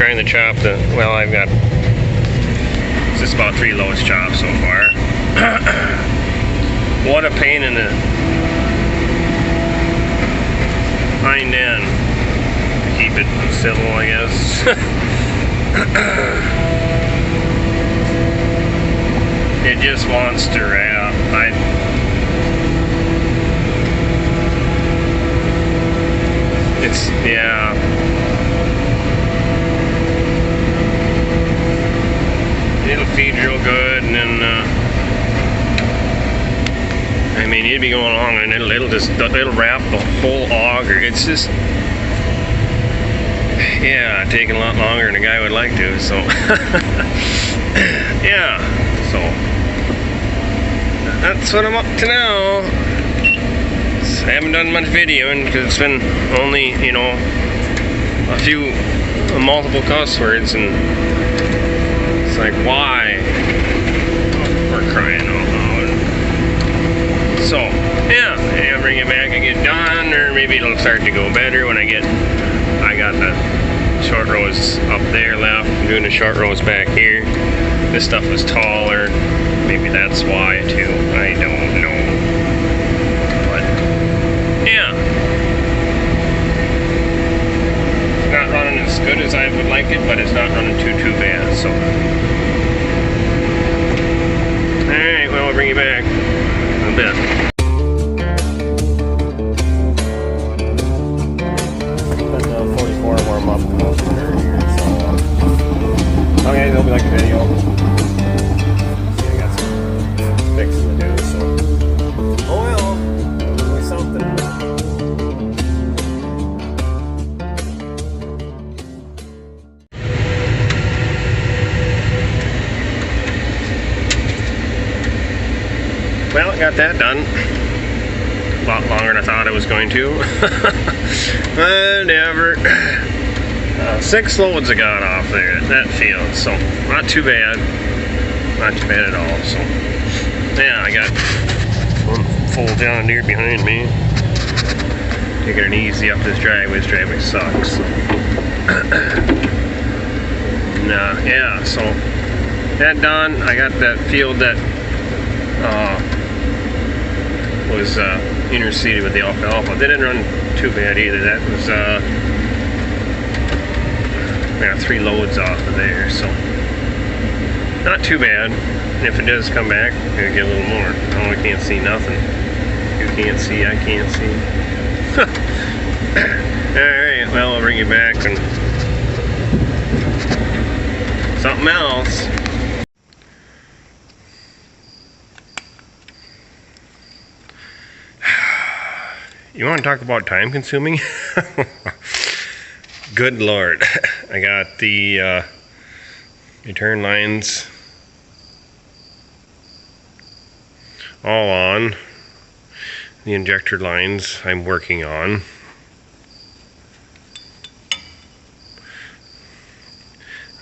trying to chop the, well, I've got just about 3 loads chopped so far. What a pain in the hind end. Keep it civil, I guess. It just wants to wrap. Yeah. It'll feed real good, and then I mean, you'd be going along, and it'll wrap the whole auger. It's just, yeah, taking a lot longer than a guy would like to. So, yeah. So that's what I'm up to now. I haven't done much videoing because it's been only, you know, a few multiple cuss words, and it's like, why? We're crying out loud. So, yeah, I'll bring it back and get done, or maybe it'll start to go better when I got the short rows up there left. I'm doing the short rows back here. This stuff is taller. Maybe that's why too. I don't know. But yeah. It's not running as good as I would like it, but it's not running too bad, so. Alright, well, I'll bring you back in a bit. Let the 44 warm up here, so okay, hope you like the video. See, I got some fixing to do, so oh well, only something. Well, I got that done. A lot longer than I thought I was going to. Whatever. 6 loads I got off there at that field, so not too bad. Not too bad at all. So yeah, I got one full John Deere behind me. Taking it easy up this driveway. This driveway sucks. So. Yeah, so that done. I got that field that was interseeded with the alfalfa. They didn't run too bad either. That was I got 3 loads off of there, so not too bad. And if it does come back, I'm gonna get a little more. Oh, I can't see nothing. You can't see, I can't see. Alright, well, I'll bring you back and something else. You want to talk about time consuming? Good Lord. I got the return lines all on. The injector lines I'm working on.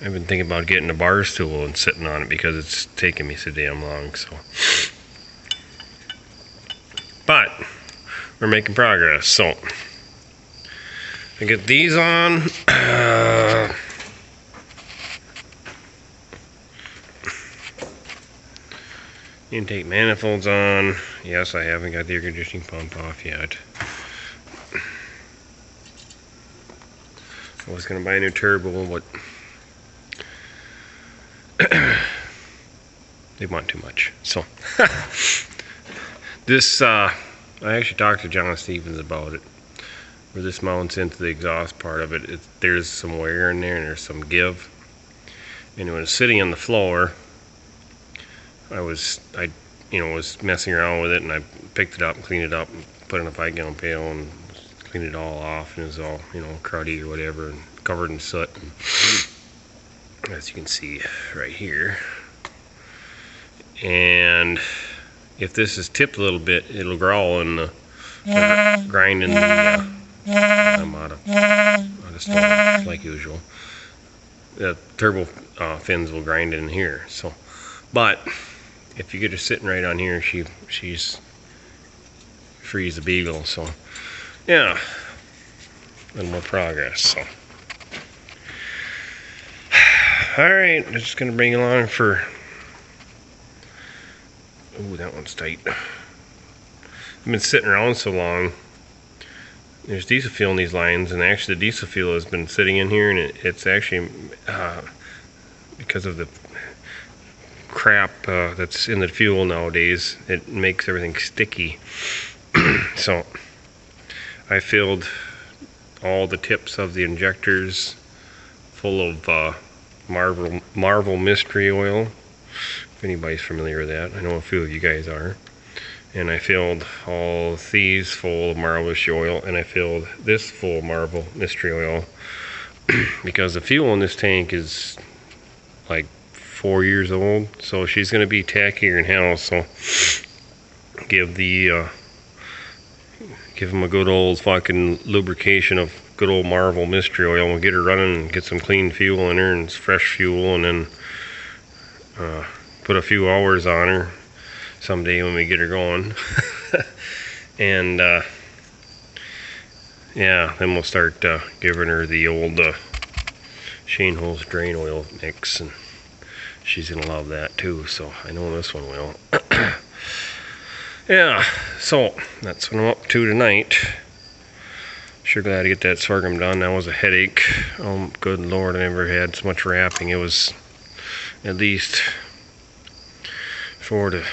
I've been thinking about getting a bar stool and sitting on it because it's taking me so damn long. So, but we're making progress. So I get these on. Intake manifolds on. Yes, I haven't got the air conditioning pump off yet. I was gonna buy a new turbo, but they want too much. So this I actually talked to John Stevens about it. Where this mounts into the exhaust part of it, there's some wear in there and there's some give. And when it was sitting on the floor, I was messing around with it, and I picked it up and cleaned it up and put it in a 5-gallon pail and cleaned it all off, and it was all, you know, cruddy or whatever and covered in soot. And as you can see right here. And if this is tipped a little bit, it'll growl and grind in the I'm out of storage, like usual. The turbo fins will grind in here. So, but if you get her sitting right on here, she's free as a beagle. So, yeah, a little more progress. So, Alright, I'm just going to bring you along for... Ooh, that one's tight. I've been sitting around so long. There's diesel fuel in these lines, and actually the diesel fuel has been sitting in here, and it's actually because of the crap that's in the fuel nowadays, it makes everything sticky. So I filled all the tips of the injectors full of Marvel mystery oil, if anybody's familiar with that. I know a few of you guys are. And I filled all these full of Marvel mystery oil, and I filled this full of Marvel mystery oil because the fuel in this tank is like 4 years old, so she's going to be tackier in hell. So give them a good old fucking lubrication of good old Marvel mystery oil, and we'll get her running and get some clean fuel in her and fresh fuel, and then put a few hours on her someday when we get her going. And yeah, then we'll start giving her the old Shane Hose drain oil mix, and she's gonna love that too, so I know this one will. Yeah, so that's what I'm up to tonight. Sure glad to get that sorghum done. That was a headache. Oh good lord, I never had so much wrapping. It was at least 4 to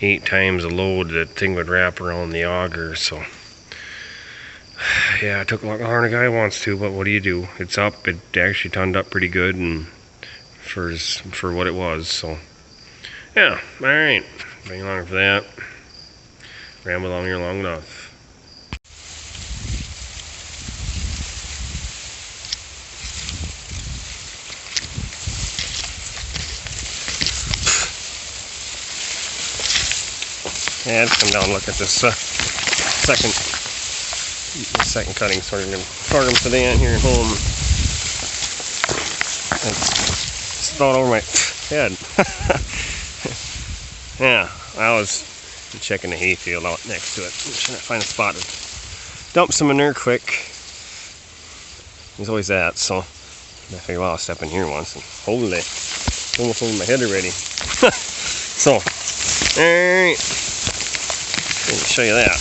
8 times the load that thing would wrap around the auger. So yeah, it took a lot longer than a guy wants to, but what do you do? It's up. It actually turned up pretty good, and for what it was. So yeah, all right, bring along for that. Ramble along here long enough. Yeah, let's come down and look at this second cutting sorghum today on here at home. It's about over my head. Yeah, I was checking the hayfield out next to it. I'm trying to find a spot to dump some in there quick. There's always that, so I figured, well, I'll step in here once and hold it. Almost over my head already. So, alright. Let me show you that.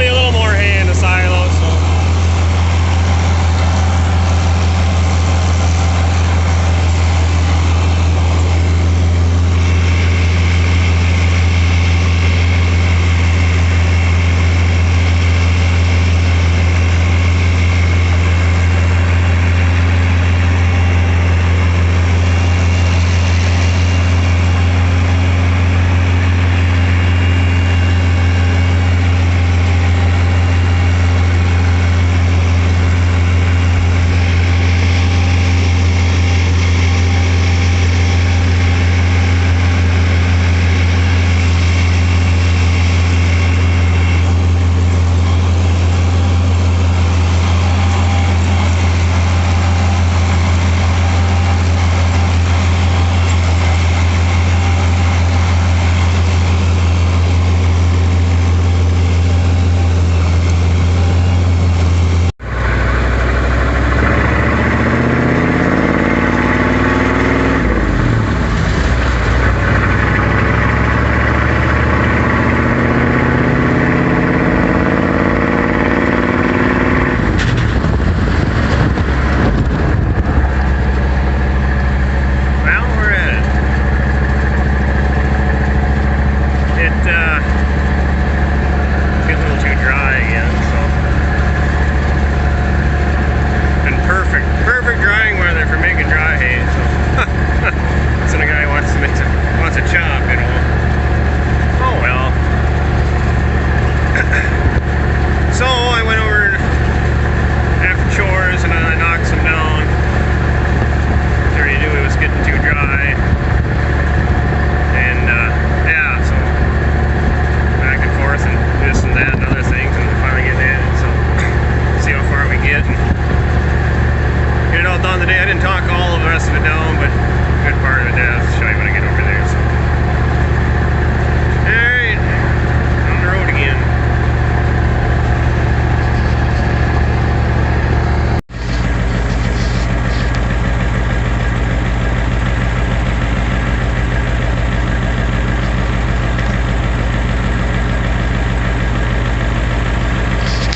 be a little more hay in the silo, so.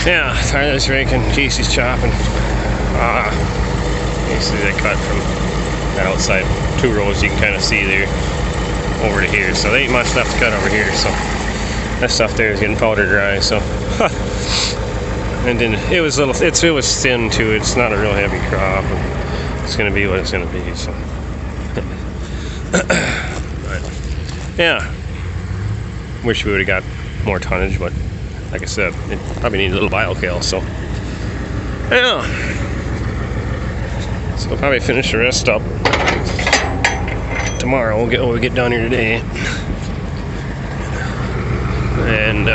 Yeah, Tyler's raking, Casey's chopping. You see that cut from that outside 2 rows, you can kind of see there over to here. So there ain't much left to cut over here. So that stuff there is getting powder dry. So and then it was a little, it was thin too. It's not a real heavy crop. It's gonna be what it's gonna be. So but, yeah, wish we would have got more tonnage, but like I said, it probably needs a little biocale, so yeah. So we'll probably finish the rest up tomorrow. We'll get what we get down here today, and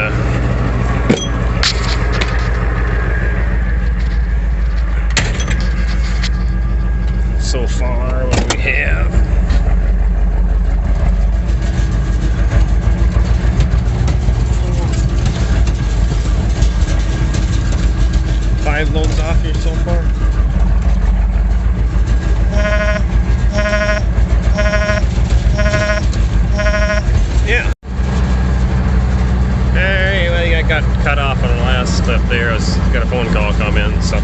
so far what we have. 5 loads off here so far. Yeah. Anyway, I got cut off on the last clip there. I got a phone call come in. So,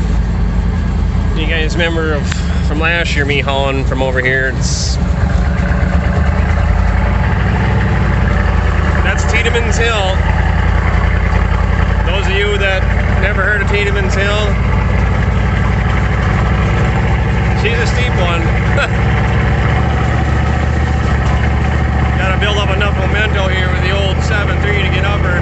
you guys remember from last year me hauling from over here? That's Tiedemann's Hill. Those of you that never heard of Tiedemann's Hill, she's a steep one. Gotta build up enough momentum here with the old 7.3 to get up her.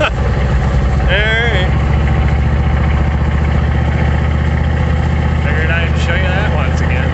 Alright. Figured I'd show you that once again.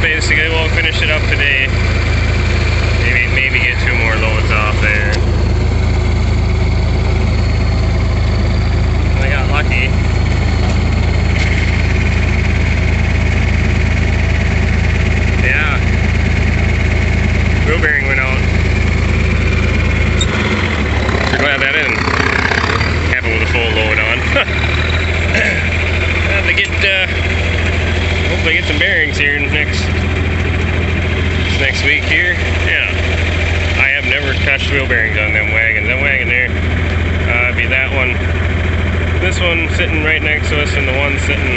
basically we'll finish it up today. Maybe get 2 more loads off there. I got lucky. Yeah. Wheel bearing went out. Sure glad that didn't happen with a full load on. Hopefully get some bearings here next week here. Yeah. I have never touched wheel bearings on them wagons. That wagon there, be that one. This one sitting right next to us, and the one sitting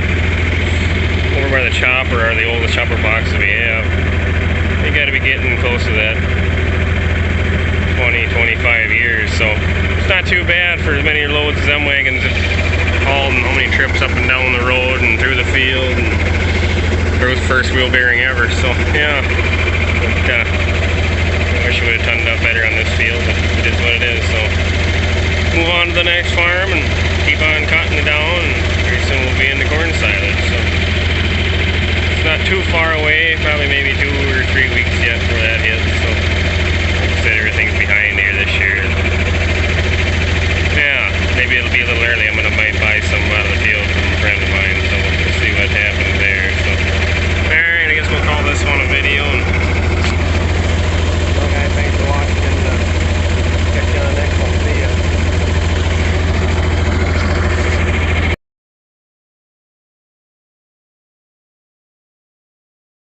over by the chopper are the oldest chopper box that we have. You got to be getting close to that 20, 25 years, so it's not too bad for as many loads as them wagons have hauled, and how many trips up and down the road and through the field. And first wheel bearing ever. So yeah, but, I wish we would have turned out better on this field, but it is what it is. So move on to the next farm and keep on cutting it down, and pretty soon we'll be in the corn silage. So it's not too far away, probably maybe